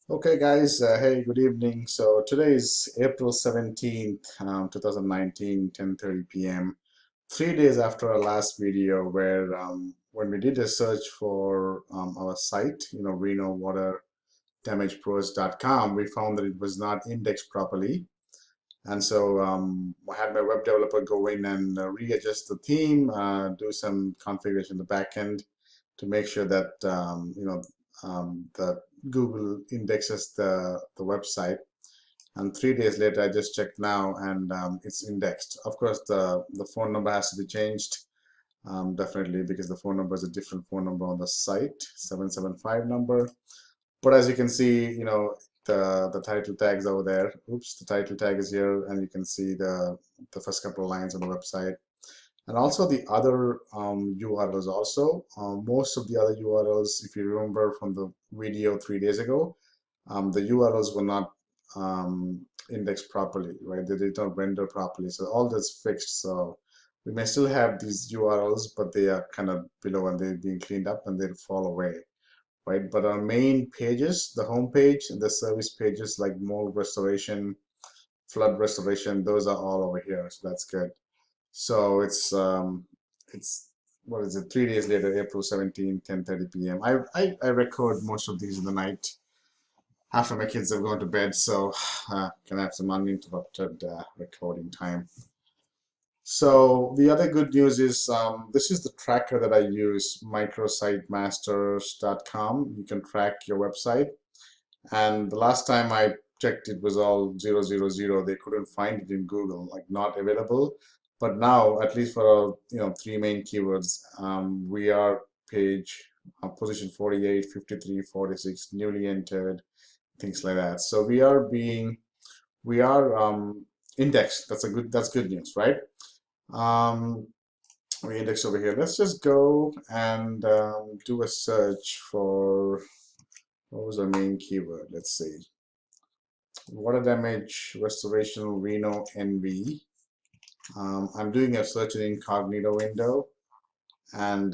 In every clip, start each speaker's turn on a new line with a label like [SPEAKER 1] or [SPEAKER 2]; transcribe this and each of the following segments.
[SPEAKER 1] Okay, guys, hey, good evening. So today is April 17th, 2019, 10:30 p.m. 3 days after our last video where when we did a search for our site, RenoWaterDamagePros.com, we found that it was not indexed properly. And so I had my web developer go in and readjust the theme, do some configuration in the backend to make sure that the Google indexes the website. And 3 days later, I just checked now, and it's indexed. Of course, the phone number has to be changed, definitely, because the phone number is a different phone number on the site, 775 number. But as you can see, the title tags over there. Oops, the title tag is here, and you can see the first couple of lines on the website. And also the other URLs also. Most of the other URLs, if you remember from the video 3 days ago, the URLs were not indexed properly, right? They did not render properly. So all that's fixed. So we may still have these URLs, but they are kind of below and they're being cleaned up and they'll fall away, right? But our main pages, the home page and the service pages like mold restoration, flood restoration, those are all over here. So that's good. So it's what is it? 3 days later, April 17, 10:30 p.m. I record most of these in the night after my kids have gone to bed, so can have some uninterrupted recording time. So the other good news is this is the tracker that I use, micrositemasters.com. You can track your website. And the last time I checked, it was all 000. They couldn't find it in Google, like not available. But now, at least for our three main keywords, we are page position 48, 53, 46, newly entered, things like that. So we are indexed. That's good news, right? Um, we index over here. Let's just go and do a search for what was our main keyword? Let's see. Water damage restoration Reno NV. I'm doing a search in incognito window, and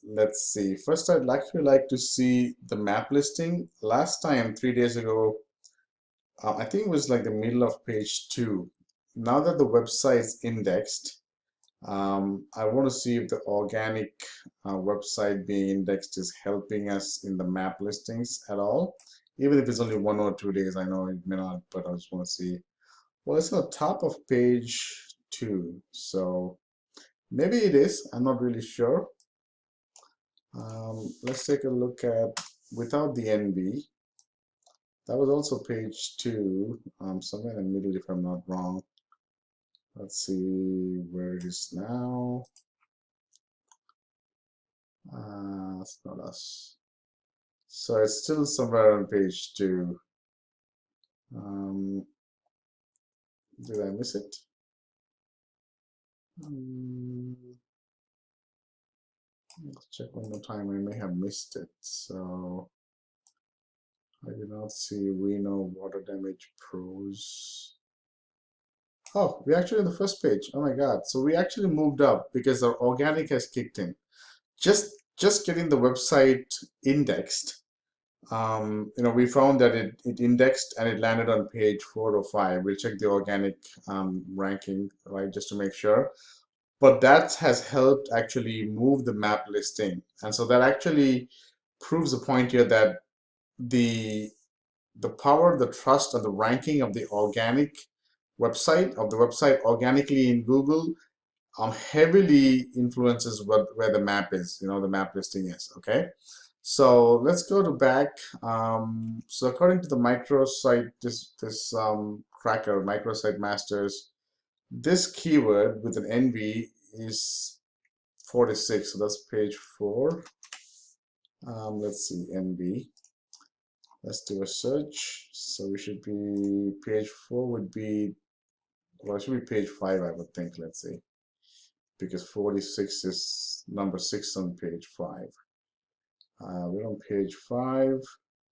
[SPEAKER 1] let's see. First, I'd actually like to see the map listing. Last time, 3 days ago, I think it was like the middle of page 2. Now that the website's indexed, I want to see if the organic website being indexed is helping us in the map listings at all. Even if it's only 1 or 2 days, I know it may not, but I just want to see. Well, it's on the top of page 2, so maybe it is. I'm not really sure. Let's take a look at without the NV. That was also page 2, somewhere in the middle if I'm not wrong. Let's see where it is now. It's not us. So it's still somewhere on page 2. Um, did I miss it? Let's check one more time. I may have missed it. So I do not see Reno Water Damage Pros. Oh, we're actually on the first page. Oh my God. So we actually moved up because our organic has kicked in. Just getting the website indexed. We found that it indexed and it landed on page 4 or 5. We'll check the organic ranking, right, just to make sure. But that has helped actually move the map listing. And so that actually proves the point here that the the power, the trust, and the ranking of the organic website, organically in Google, heavily influences where the map is, the map listing is, okay? So let's go to back. So according to the microsite, this tracker, microsite masters, this keyword with an NV is 46. So that's page 4. Let's see, NV. Let's do a search. So we should be page 4 would be, well, it should be page 5, I would think. Let's see, because 46 is number 6 on page 5. We're on page 5.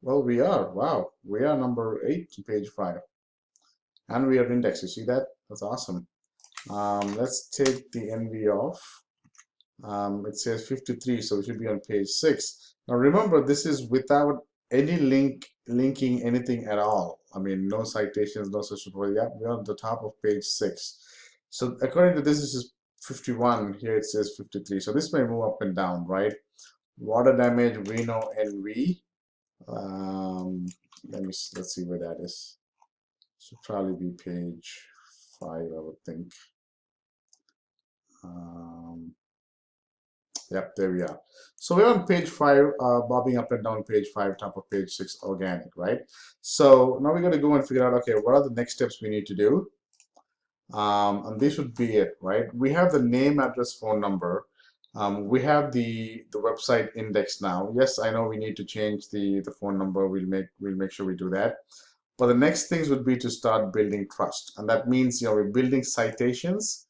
[SPEAKER 1] Well, we are. Wow, we are number 8 on page 5, and we are indexed. You see that? That's awesome. Let's take the NV off. It says 53, so it should be on page 6. Now remember, this is without any linking anything at all. I mean, no citations, no social profile. Yeah, we're on the top of page 6. So according to this is 51. Here it says 53. So this may move up and down, right? Water damage, Reno NV. Let's see where that is. Should probably be page 5, I would think. Yep, there we are. So we're on page 5, bobbing up and down page 5, top of page 6, organic, right? So now we're going to go and figure out, okay, what are the next steps we need to do? And this would be it, right? We have the name, address, phone number. We have the website index now. Yes, I know we need to change the phone number. We'll make sure we do that. But the next things would be to start building trust, and that means we're building citations.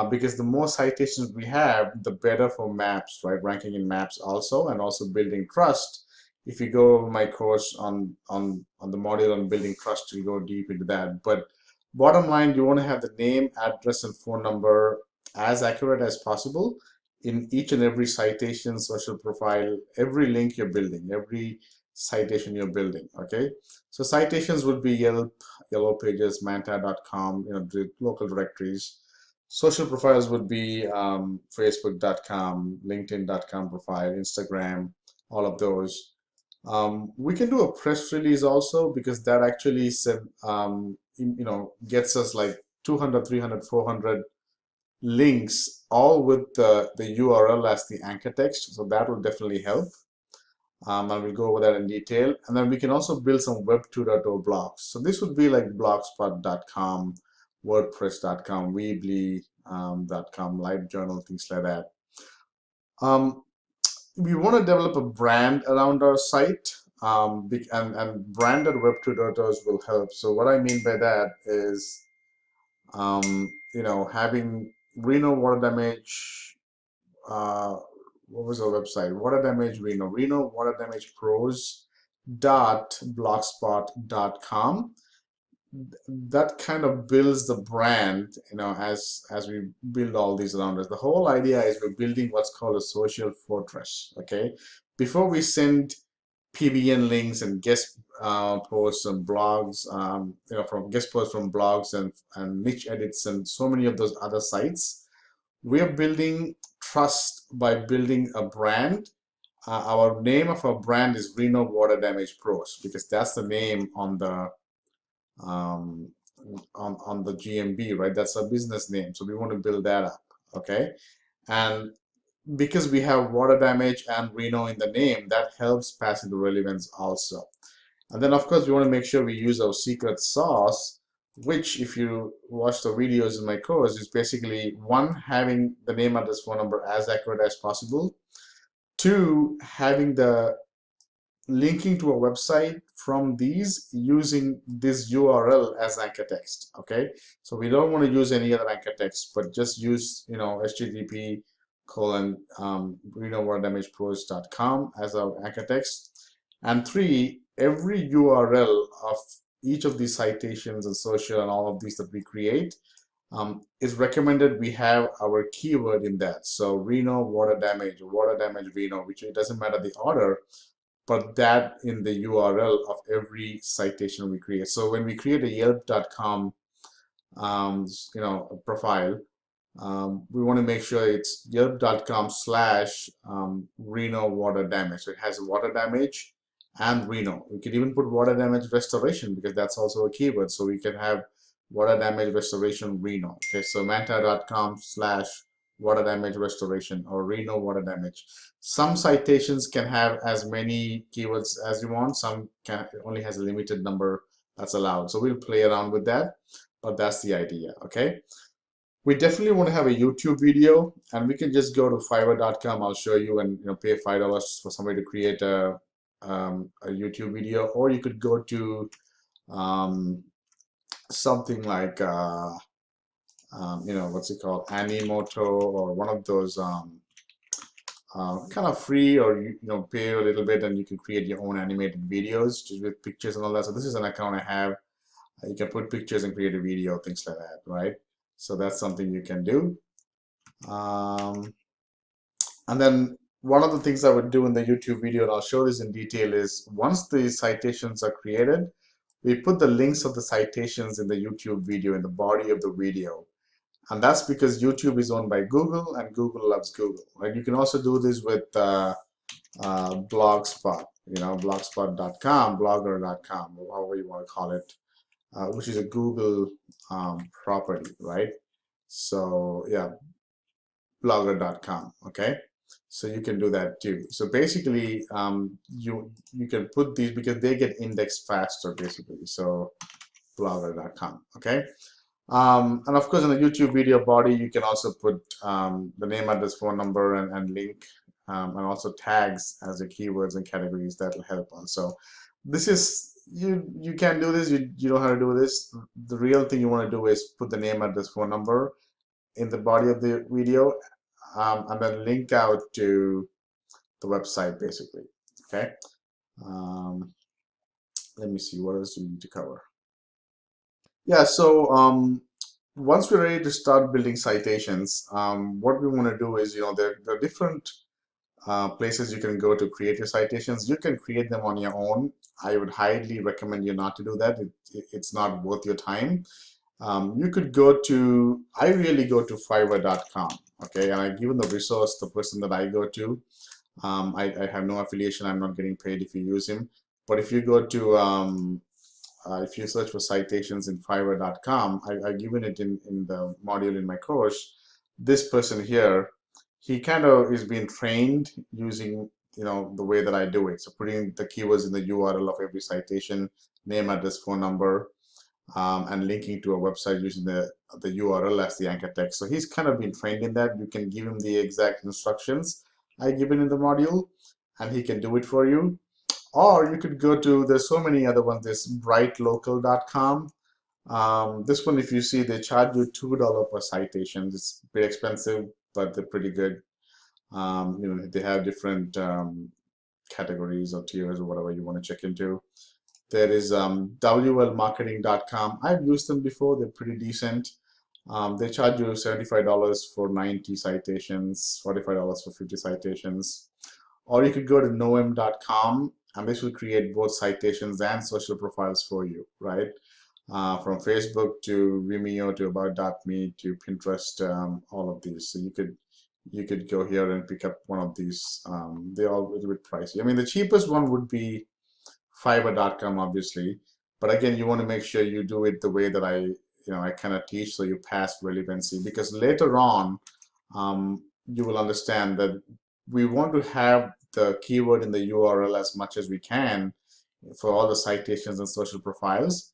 [SPEAKER 1] Because the more citations we have, the better for maps, right? Ranking in maps also, and also building trust. If you go over my course on the module on building trust, you'll go deep into that. But bottom line, you want to have the name, address, and phone number as accurate as possible in each and every citation, social profile, every link you're building, every citation you're building. Okay, so citations would be Yelp, Yellow Pages, Manta.com, the local directories. Social profiles would be Facebook.com, LinkedIn.com profile, Instagram, all of those. We can do a press release also, because that actually gets us like 200, 300, 400 links, all with the URL as the anchor text. So that will definitely help. And we'll go over that in detail. And then we can also build some Web 2.0 blogs. So this would be like blogspot.com, WordPress.com, Weebly.com, LiveJournal, things like that. We want to develop a brand around our site, and branded Web 2.0s will help. So what I mean by that is, having Reno water damage. What was our website? Water damage Reno. Reno water damage pros.blogspot.com. That kind of builds the brand, as we build all these around us. The whole idea is we're building what's called a social fortress. Okay, before we send PBN links and guest posts and blogs, from guest posts from blogs and niche edits and so many of those other sites, we are building trust by building a brand. Our name of our brand is Reno Water Damage Pros, because that's the name on the GMB, right? That's our business name. So we want to build that up, okay? And because we have water damage and Reno in the name, that helps pass into relevance also. And then of course we want to make sure we use our secret sauce, which, if you watch the videos in my course, is basically 1, having the name, address, phone number as accurate as possible. 2, having the linking to a website from these using this URL as anchor text. Okay, so we don't want to use any other anchor text, but just use HTTP : RenoWaterDamagePros.com as our anchor text. And 3, every URL of each of these citations and social and all of these that we create, is recommended we have our keyword in that. So Reno water damage, water damage Reno, which it doesn't matter the order, but that in the URL of every citation we create. So when we create a Yelp.com profile, we want to make sure it's Yelp.com/Reno water damage. So it has water damage and Reno. We could even put water damage restoration, because that's also a keyword. So we can have water damage restoration Reno. Okay, so Manta.com/water damage restoration, or Reno water damage. Some citations can have as many keywords as you want. Some only has a limited number that's allowed. So we'll play around with that, but that's the idea. Okay, we definitely want to have a YouTube video, and we can just go to Fiverr.com. I'll show you, and pay $5 for somebody to create a YouTube video, or you could go to something like what's it called, Animoto, or one of those kind of free, or pay a little bit and you can create your own animated videos just with pictures and all that. So this is an account I have. You can put pictures and create a video, things like that, right? So that's something you can do. And then one of the things I would do in the YouTube video, and I'll show this in detail, is once the citations are created, we put the links of the citations in the YouTube video, in the body of the video. And that's because YouTube is owned by Google, and Google loves Google. Right? You can also do this with Blogspot, blogspot.com, blogger.com, or however you want to call it, which is a Google property, right? So yeah, blogger.com, okay? So you can do that too. So basically, you can put these because they get indexed faster, basically. So blogger.com, okay? And of course, in the YouTube video body, you can also put the name, address, phone number, and link, and also tags as the keywords and categories that will help on. So this is, you can do this. You know how to do this. The real thing you want to do is put the name, address, phone number in the body of the video, and then link out to the website, basically. Okay. Um, Let me see, what else do we need to cover? Yeah, so once we're ready to start building citations, what we want to do is, there are different places you can go to create your citations. You can create them on your own. I would highly recommend you not to do that. It's not worth your time. You could go to, I really go to Fiverr.com, okay? And I've given the resource, the person that I go to. I have no affiliation. I'm not getting paid if you use him. But if you go to, if you search for citations in Fiverr.com, I've given it in the module in my course. This person here, he kind of is being trained using, the way that I do it. So putting the keywords in the URL of every citation, name, address, phone number, and linking to a website using the URL as the anchor text. So he's kind of been trained in that. You can give him the exact instructions I given in the module, and he can do it for you. Or you could go to, there's so many other ones, there's brightlocal.com. This one, if you see, they charge you $2 per citation. It's pretty expensive, but they're pretty good. They have different categories or tiers or whatever you want to check into. There is WLmarketing.com. I've used them before. They're pretty decent. They charge you $75 for 90 citations, $45 for 50 citations. Or you could go to Noem.com, and this will create both citations and social profiles for you, right? From Facebook to Vimeo to About.me to Pinterest, all of these. So you could go here and pick up one of these. They're all a little bit pricey. I mean, the cheapest one would be Fiverr.com, obviously, but again, you want to make sure you do it the way that I kind of teach, so you pass relevancy. Because later on, you will understand that we want to have the keyword in the URL as much as we can for all the citations and social profiles,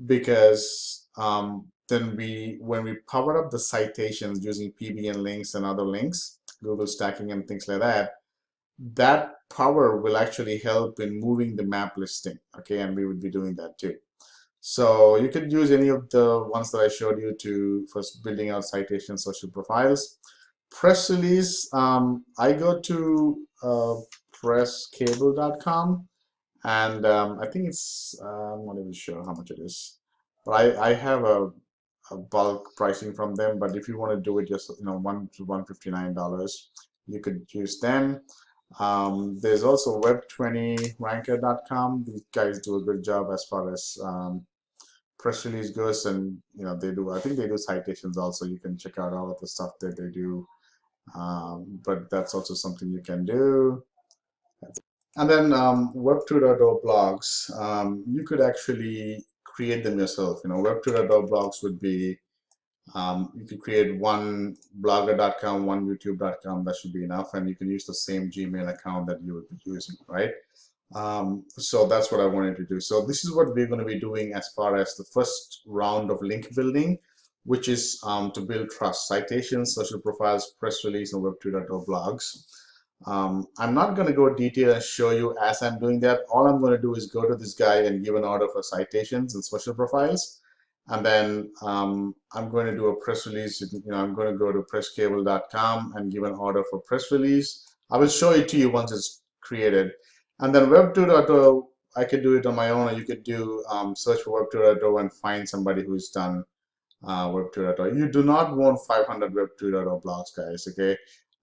[SPEAKER 1] because then when we power up the citations using PBN links and other links, Google stacking and things like that, that power will actually help in moving the map listing, okay? And we would be doing that too. So you could use any of the ones that I showed you to first building out citation social profiles. Press release, I go to presscable.com, and I think it's, I'm not even sure how much it is, but I have a bulk pricing from them. But if you want to do it just, $1 to $159, you could use them. There's also web20ranker.com. These guys do a good job as far as press release goes, and I think they do citations also. You can check out all of the stuff that they do, but that's also something you can do. And then Web2.0 blogs, you could actually create them yourself. Web2.0 blogs would be, you could create one blogger.com, one youtube.com. That should be enough, and you can use the same Gmail account that you would be using, right? So that's what I wanted to do. So this is what we're going to be doing as far as the first round of link building, which is to build trust, citations, social profiles, press release, and Web2.0 blogs. I'm not going to go detail and show you as I'm doing that. All I'm going to do is go to this guy and give an order for citations and social profiles. And then I'm going to do a press release. I'm going to go to presscable.com and give an order for press release. I will show it to you once it's created. And then Web2.0, I could do it on my own, or you could do search for Web2.0 and find somebody who's done Web2.0. You do not want 500 Web2.0 blogs, guys, okay?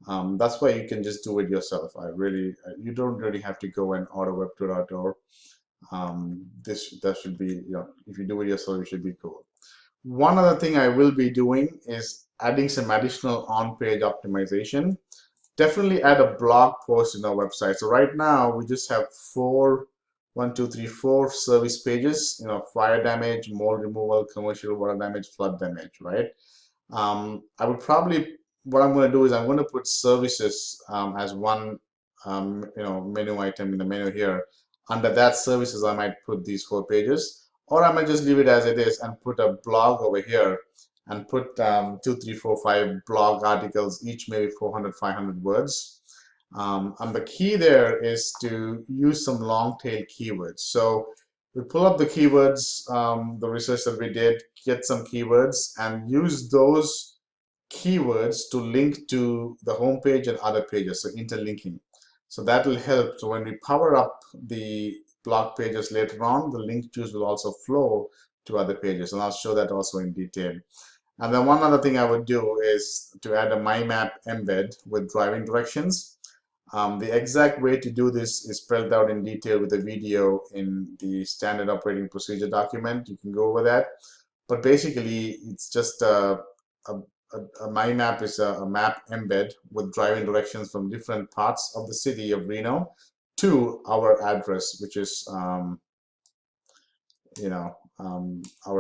[SPEAKER 1] That's why you can just do it yourself. You don't really have to go and order Web2.org. That should be, if you do it yourself, it should be cool. One other thing I will be doing is adding some additional on-page optimization. Definitely add a blog post in our website. So right now we just have four service pages, fire damage, mold removal, commercial water damage, flood damage, right? I would probably, what I'm going to do is I'm going to put services as one, menu item in the menu here. Under that services, I might put these 4 pages, or I might just leave it as it is and put a blog over here and put 2, 3, 4, 5 blog articles, each maybe 400, 500 words. And the key there is to use some long tail keywords. So we pull up the keywords, the research that we did, get some keywords and use those keywords to link to the home page and other pages, so interlinking. So that will help. So when we power up the blog pages later on, the link juice will also flow to other pages, and I'll show that also in detail. And then one other thing I would do is to add a My Map embed with driving directions. The exact way to do this is spelled out in detail with a video in the standard operating procedure document. You can go over that. But basically, it's just a My Map is a map embed with driving directions from different parts of the city of Reno to our address, which is our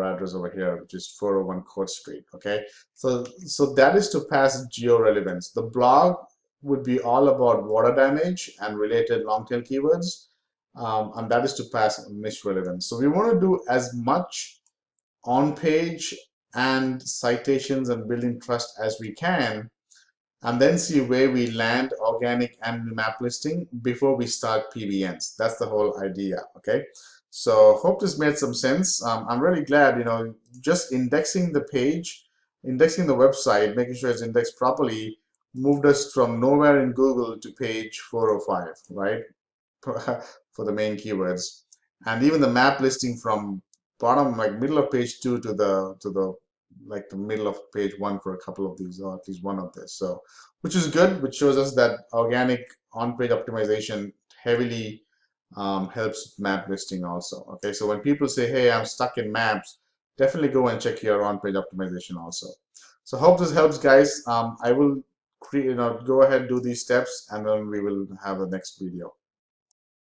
[SPEAKER 1] address over here, which is 401 Court Street. Okay, so that is to pass geo-relevance. The blog would be all about water damage and related long-tail keywords, and that is to pass niche relevance. So we want to do as much on-page and citations and building trust as we can, and then see where we land organic and map listing before we start PBNs. That's the whole idea. Okay, so hope this made some sense. I'm really glad, just indexing the page, indexing the website, making sure it's indexed properly, moved us from nowhere in Google to page 405, right? For the main keywords, and even the map listing from bottom, like middle of page 2 to the like the middle of page 1 for a couple of these, or at least one of this. So, which is good, which shows us that organic on-page optimization heavily helps map listing also. Okay, so when people say, hey, I'm stuck in maps, definitely go and check your on-page optimization also. So hope this helps, guys. I will go ahead, do these steps, and then we will have the next video.